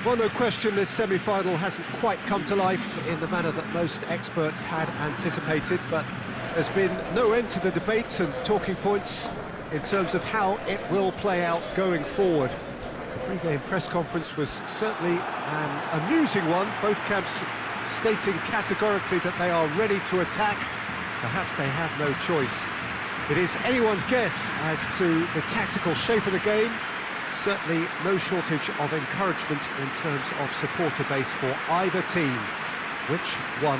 Well, no question, this semi-final hasn't quite come to life in the manner that most experts had anticipated, but there's been no end to the debates and talking points in terms of how it will play out going forward. The pre-game press conference was certainly an amusing one, both camps stating categorically that they are ready to attack. Perhaps they have no choice. It is anyone's guess as to the tactical shape of the game. Certainly no shortage of encouragement in terms of supporter base for either team. Which one?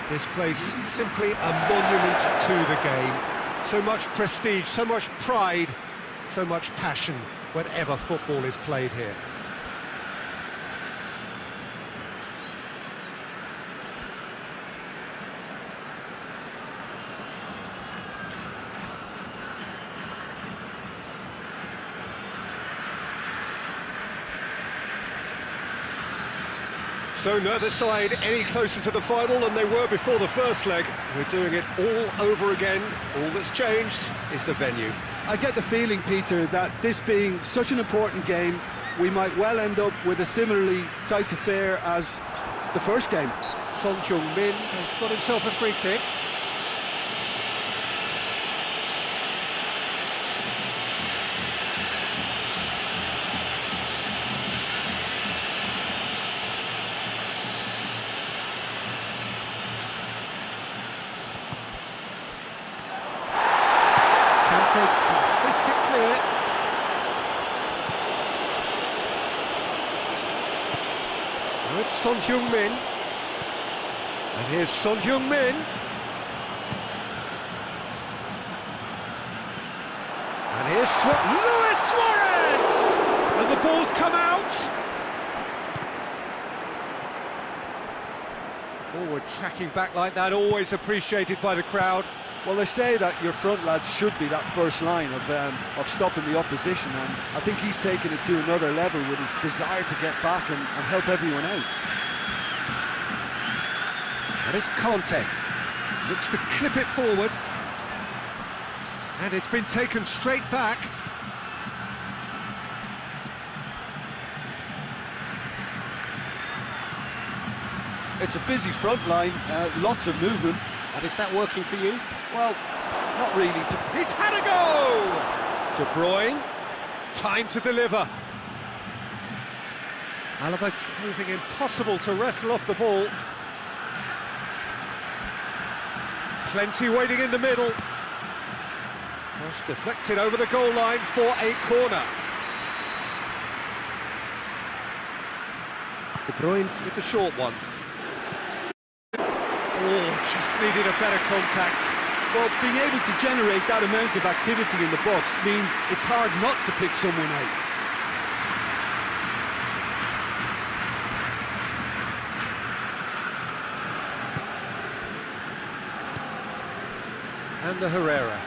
This place simply a monument to the game. So much prestige, so much pride, so much passion whenever football is played here. So neither side any closer to the final than they were before the first leg. We're doing it all over again. All that's changed is the venue. I get the feeling, Peter, that this being such an important game, we might well end up with a similarly tight affair as the first game. Son Heung-min has got himself a free kick. Missed it clear. Now it's Son Heung-min. And here's Son Heung-min. And here's Luis Suarez! And the ball's come out. Forward tracking back like that, always appreciated by the crowd. Well, they say that your front lads should be that first line of stopping the opposition, and I think he's taken it to another level with his desire to get back and help everyone out. And it's Conte. Looks to clip it forward. And it's been taken straight back. It's a busy front line, lots of movement. And is that working for you? Well, not really. He's had a go! De Bruyne, time to deliver. Alaba proving impossible to wrestle off the ball. Plenty waiting in the middle. Cross deflected over the goal line for a corner. De Bruyne with the short one. Oh, just needed a better contact. Well, being able to generate that amount of activity in the box means it's hard not to pick someone out. And the Herrera.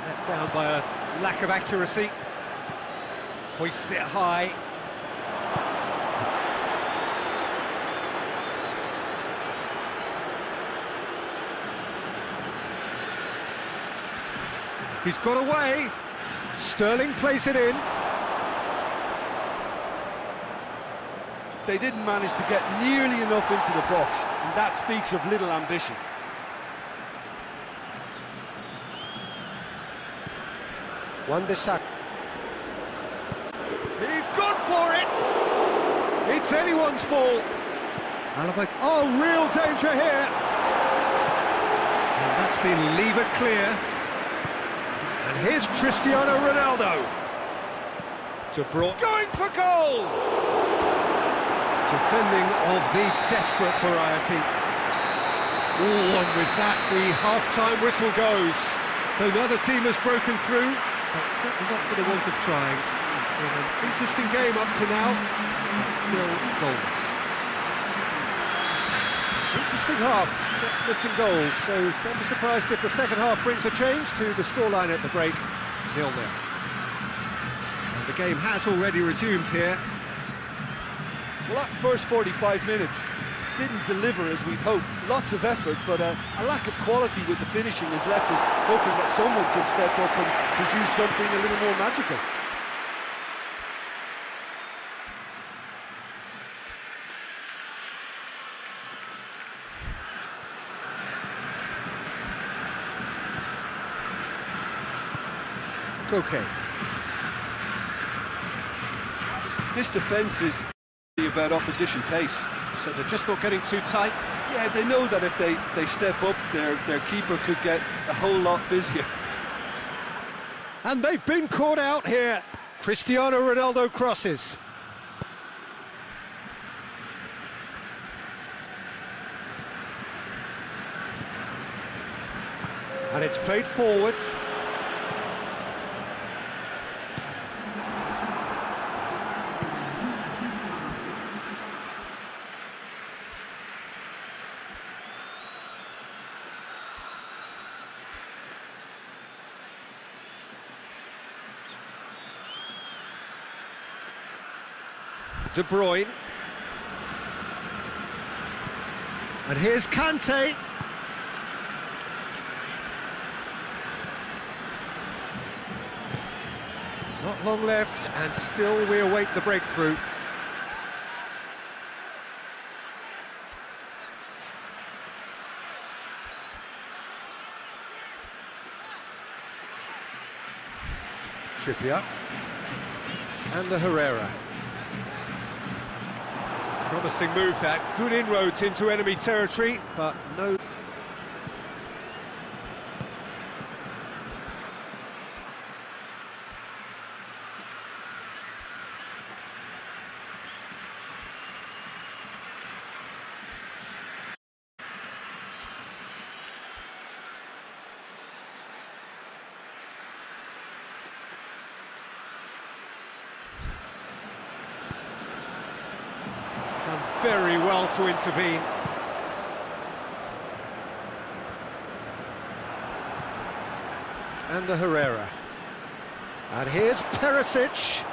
Let down by a lack of accuracy. Hoists it high. He's got away. Sterling plays it in. They didn't manage to get nearly enough into the box, and that speaks of little ambition. Wan-Bissaka. He's gone for it. It's anyone's ball. Alaba. Oh, real danger here. And that's been levered clear. And here's Cristiano Ronaldo. De Bruyne going for goal. Defending of the desperate variety. Oh, and with that, the half-time whistle goes. So another team has broken through, but certainly not for the want of trying. It's been an interesting game up to now, but still goals. Interesting half, just missing goals, so don't be surprised if the second half brings a change to the scoreline at the break, 0-0. And the game has already resumed here. Well, that first 45 minutes didn't deliver as we'd hoped. Lots of effort, but a lack of quality with the finishing has left us hoping that someone can step up and produce something a little more magical. Okay. This defence is about opposition pace. So they're just not getting too tight. Yeah, they know that if they step up, their keeper could get a whole lot busier. And they've been caught out here. Cristiano Ronaldo crosses. And it's played forward. De Bruyne. And here's Kante. Not long left, and still we await the breakthrough. Trippier. And the Herrera. Promising move that, good inroads into enemy territory, but no... Done very well to intervene. And the Herrera. And here's Perisic.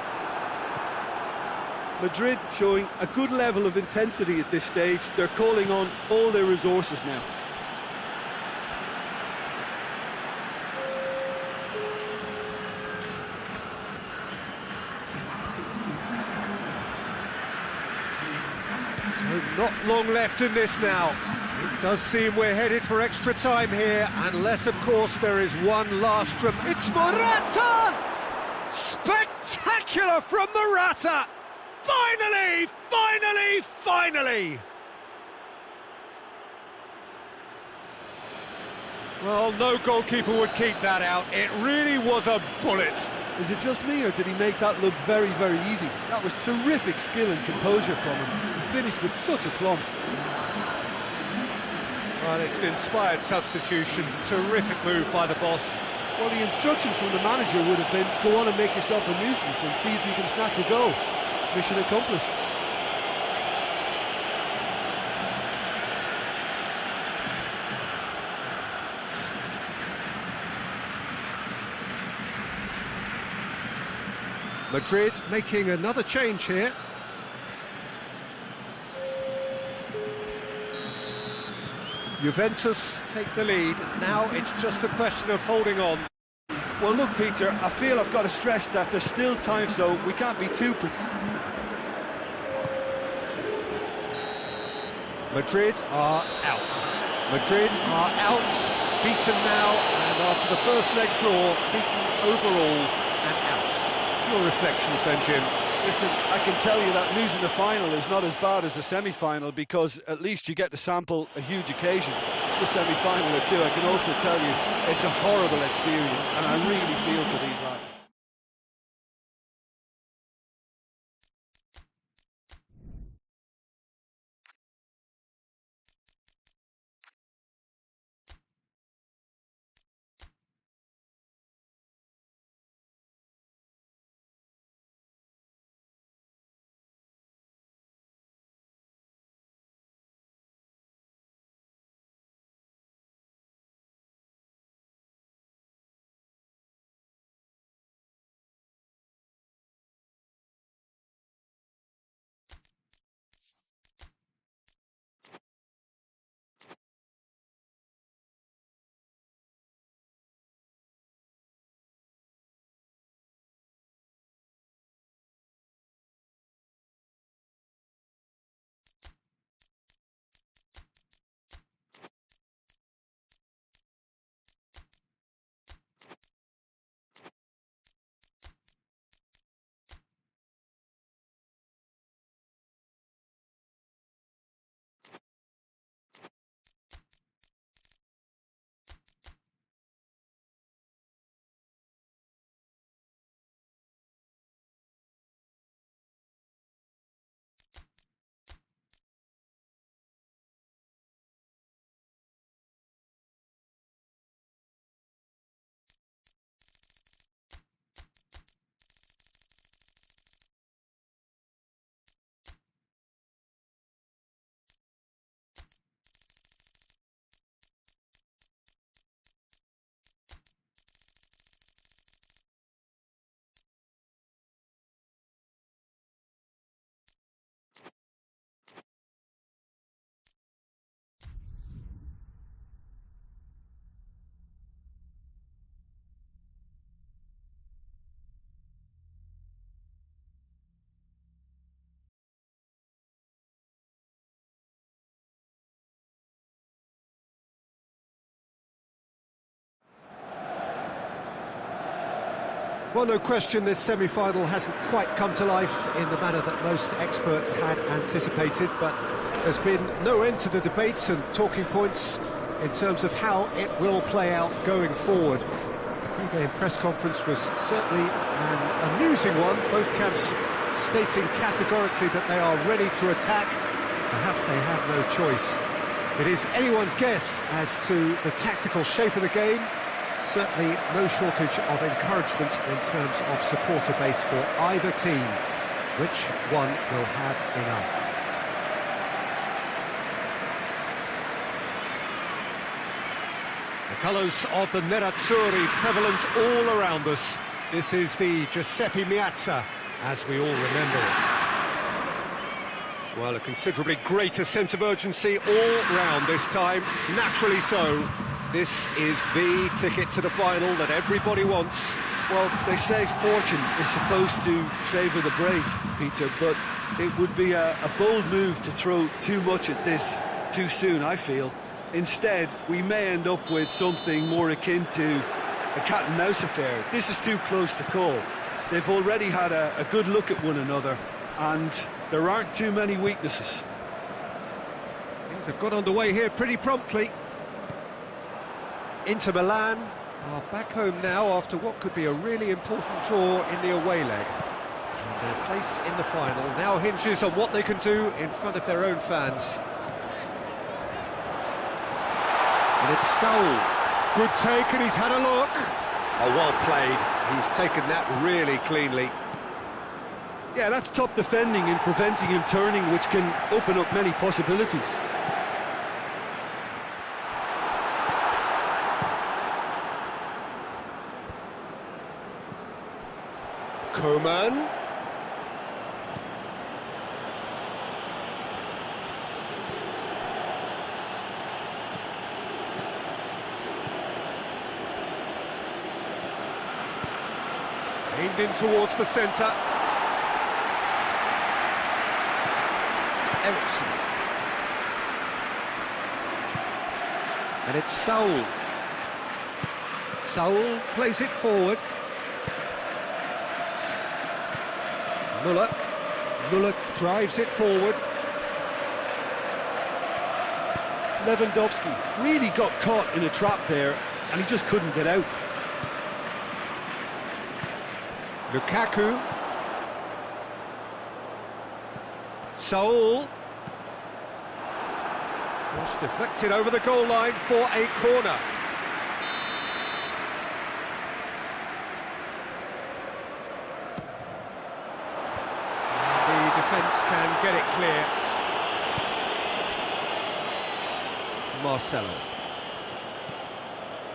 Madrid showing a good level of intensity at this stage. They're calling on all their resources now. So not long left in this now. It does seem we're headed for extra time here, unless, of course, there is one last from... It's Morata! Spectacular from Morata! Finally! Finally! Finally! Well, no goalkeeper would keep that out. It really was a bullet. Is it just me, or did he make that look very, very easy? That was terrific skill and composure from him. He finished with such aplomb. Well, it's an inspired substitution. Terrific move by the boss. Well, the instruction from the manager would have been, go on and make yourself a nuisance and see if you can snatch a goal. Mission accomplished. Madrid making another change here. Juventus take the lead. Now it's just a question of holding on. Well, look, Peter, I feel I've got to stress that there's still time, so we can't be too... Madrid are out. Madrid are out, beaten now, and after the first leg draw, beaten overall and out. Your reflections then, Jim? Listen, I can tell you that losing the final is not as bad as the semi-final, because at least you get to sample a huge occasion. It's the semi-final too. I can also tell you it's a horrible experience, and I really feel for these lads. Well, no question, this semi-final hasn't quite come to life in the manner that most experts had anticipated, but there's been no end to the debates and talking points in terms of how it will play out going forward. The pre-game press conference was certainly an amusing one, both camps stating categorically that they are ready to attack. Perhaps they have no choice. It is anyone's guess as to the tactical shape of the game. Certainly no shortage of encouragement in terms of supporter base for either team. Which one will have enough? The colours of the Nerazzurri prevalent all around us. This is the Giuseppe Meazza, as we all remember it. Well, a considerably greater sense of urgency all round this time, naturally so. This is the ticket to the final that everybody wants. Well, they say fortune is supposed to favour the brave, Peter, but it would be a bold move to throw too much at this too soon, I feel. Instead, we may end up with something more akin to a cat-and-mouse affair. This is too close to call. They've already had a good look at one another, and there aren't too many weaknesses. Things have got underway here pretty promptly. Inter Milan are back home now after what could be a really important draw in the away leg. And their place in the final now hinges on what they can do in front of their own fans. And it's Saul. Good take, and he's had a look. Oh, well played. He's taken that really cleanly. Yeah, that's top defending and preventing him turning, which can open up many possibilities. Coman. Aimed in towards the centre. Ericsson. And it's Saul. Saul plays it forward. Muller drives it forward. Lewandowski really got caught in a trap there, and he just couldn't get out. Lukaku. Saul. Cross deflected over the goal line for a corner. The defence can get it clear. Marcelo.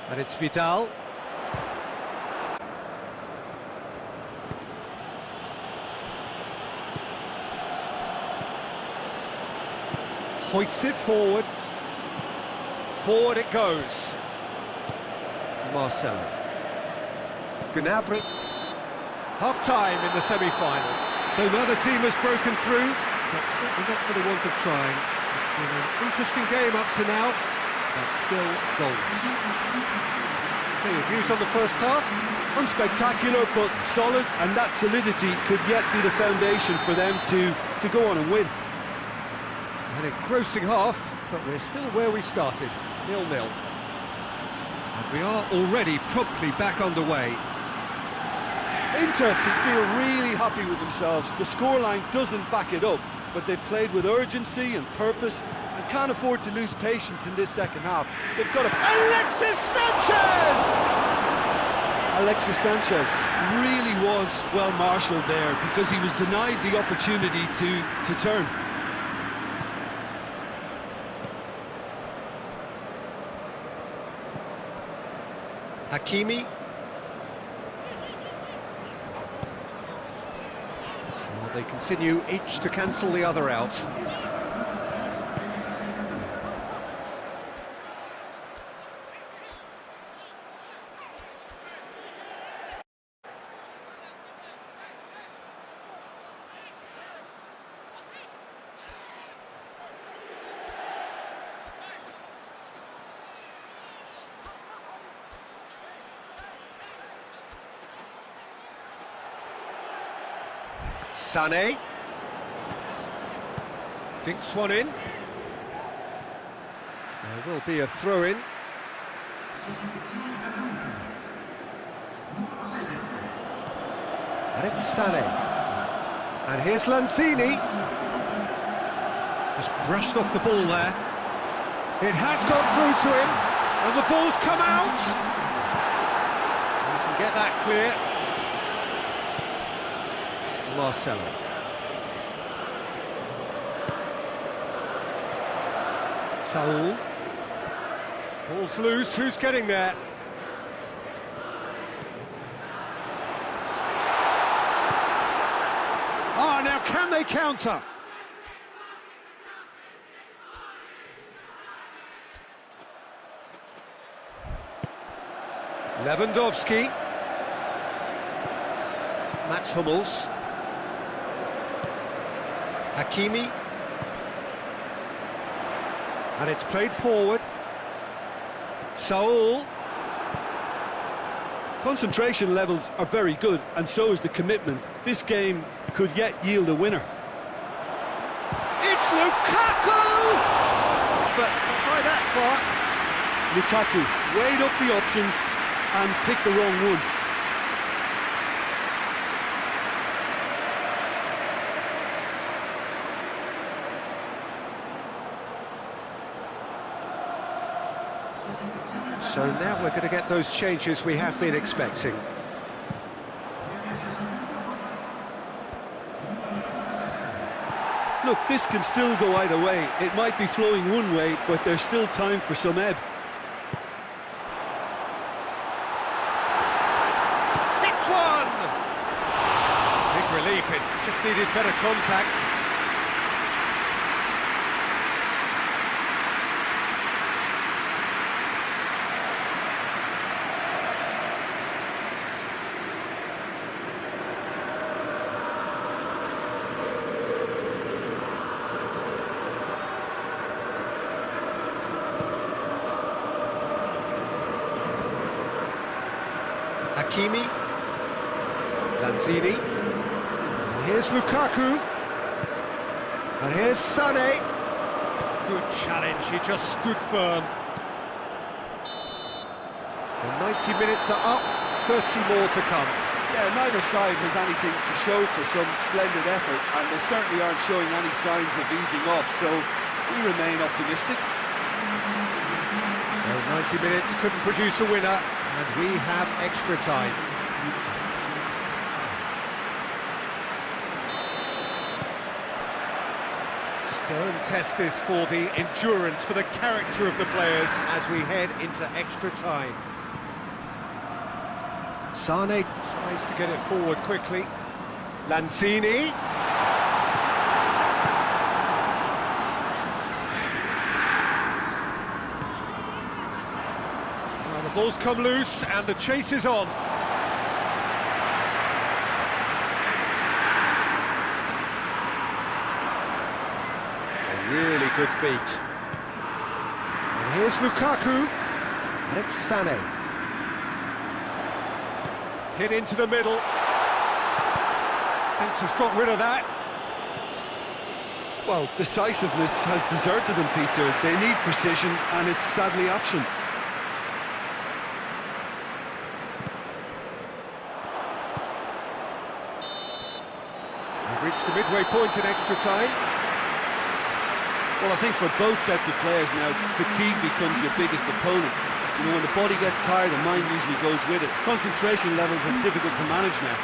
And it's Vidal. Hoists it forward. Forward it goes. Marcelo. Gnabry. Half-time in the semi-final. So another team has broken through, but certainly not for the want of trying. It's been an interesting game up to now, but still goals. So your views on the first half? Unspectacular, but solid, and that solidity could yet be the foundation for them to go on and win. An engrossing half, but we're still where we started, 0-0. And we are already promptly back underway. Inter can feel really happy with themselves. The scoreline doesn't back it up, but they've played with urgency and purpose and can't afford to lose patience in this second half. They've got Alexis Sanchez! Alexis Sanchez really was well marshalled there because he was denied the opportunity to turn. Hakimi. Well, they continue each to cancel the other out. Sané. Dinks one in. There will be a throw-in. And it's Sané. And here's Lanzini. Just brushed off the ball there. It has gone through to him, and the ball's come out. You can get that clear. Marcelo. Saul. Ball's loose, who's getting there? Ah, now can they counter? Lewandowski. Mats Hummels. Hakimi. And it's played forward. Saul. Concentration levels are very good, and so is the commitment. This game could yet yield a winner. It's Lukaku! But by that far. Lukaku weighed up the options and picked the wrong one. So now we're going to get those changes we have been expecting. Look, this can still go either way. It might be flowing one way, but there's still time for some ebb. Hits one! Big relief, it just needed better contact. Hakimi, Lanzini, and here's Lukaku, and here's Sané. Good challenge, he just stood firm. The 90 minutes are up, 30 more to come. Yeah, neither side has anything to show for some splendid effort, and they certainly aren't showing any signs of easing off, so we remain optimistic. So 90 minutes couldn't produce a winner, and we have extra time. Stern test this for the endurance, for the character of the players as we head into extra time. Sané tries to get it forward quickly. Lanzini. Well, the ball's come loose and the chase is on. A really good feat. And here's Lukaku. And it's Sané. Hit into the middle. Fence has got rid of that. Well, decisiveness has deserted them, Peter. They need precision, and it's sadly absent. We've reached the midway point in extra time. Well, I think for both sets of players now, fatigue becomes your biggest opponent. You know, when the body gets tired, the mind usually goes with it. Concentration levels are difficult to manage now.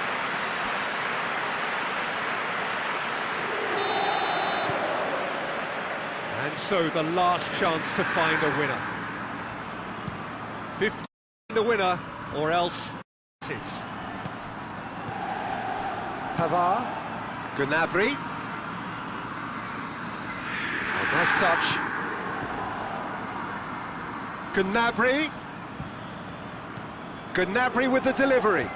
And so the last chance to find a winner. 50 the winner, or else it is. Pavard, Gnabry. Oh, nice touch. Gnabry. Gnabry with the delivery.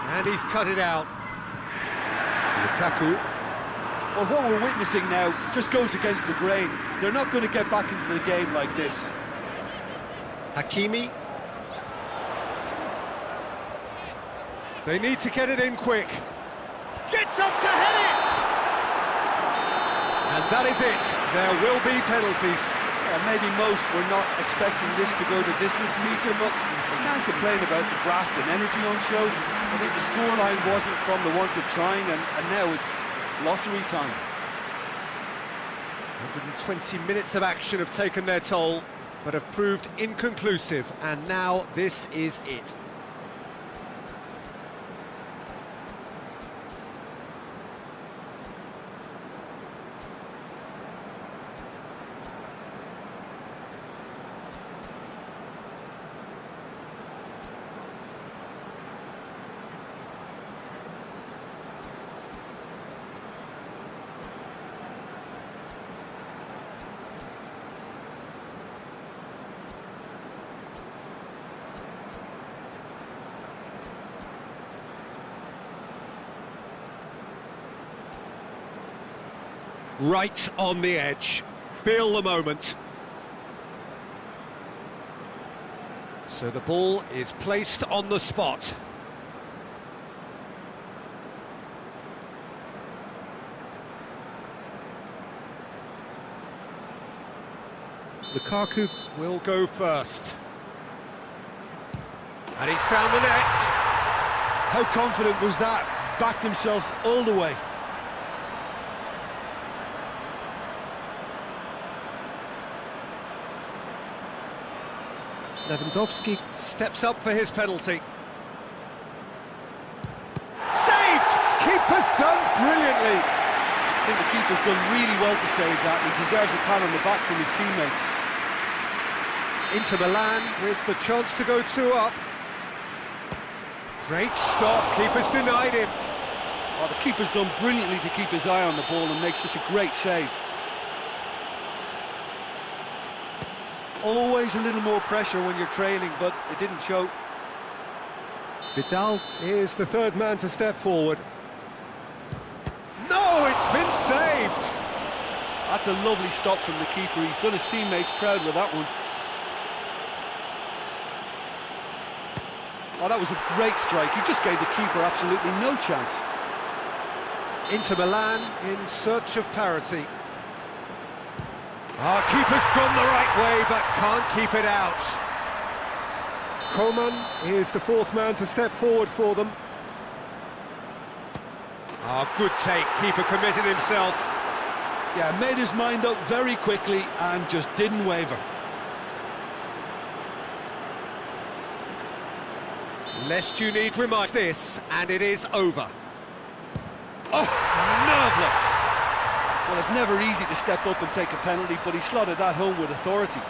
And he's cut it out. Lukaku. Well, what we're witnessing now just goes against the grain. They're not going to get back into the game like this. Hakimi. They need to get it in quick. Gets up to head it! And that is it. There will be penalties. Yeah, maybe most were not expecting this to go the distance, Peter, but you can't complain about the graft and energy on show. I think the scoreline wasn't from the want of trying, and now it's lottery time. 120 minutes of action have taken their toll, but have proved inconclusive, and now this is it. Right on the edge. Feel the moment. So the ball is placed on the spot. Lukaku will go first. And he's found the net. How confident was that? Backed himself all the way. Lewandowski steps up for his penalty. Saved! Keeper's done brilliantly. I think the keeper's done really well to save that. He deserves a pat on the back from his teammates. Inter Milan with the chance to go 2 up. Great stop, keeper's denied him. Oh, the keeper's done brilliantly to keep his eye on the ball and make such a great save. Always a little more pressure when you're trailing, but it didn't show. Vidal is the third man to step forward. No, it's been saved! That's a lovely stop from the keeper. He's done his teammates proud with that one. Oh, that was a great strike. He just gave the keeper absolutely no chance. Inter Milan in search of parity. Our keeper's gone the right way, but can't keep it out. Coman is the fourth man to step forward for them. Good take, keeper committed himself. Yeah, made his mind up very quickly and just didn't waver. Lest you need remind this, and it is over. Oh, nerveless. Well, it's never easy to step up and take a penalty, but he slotted that home with authority.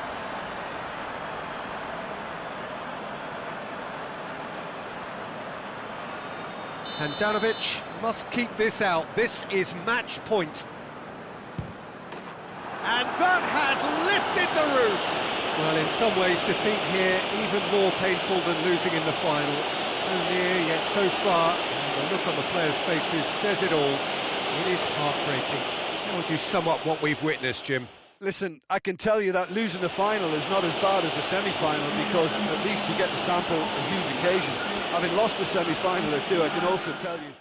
Handanovic must keep this out. This is match point. And that has lifted the roof. Well, in some ways, defeat here even more painful than losing in the final. So near, yet so far. And the look on the players' faces says it all. It is heartbreaking. How would you sum up what we've witnessed, Jim? Listen, I can tell you that losing the final is not as bad as the semi-final, because at least you get to sample a huge occasion. Having lost the semi-final or two, I can also tell you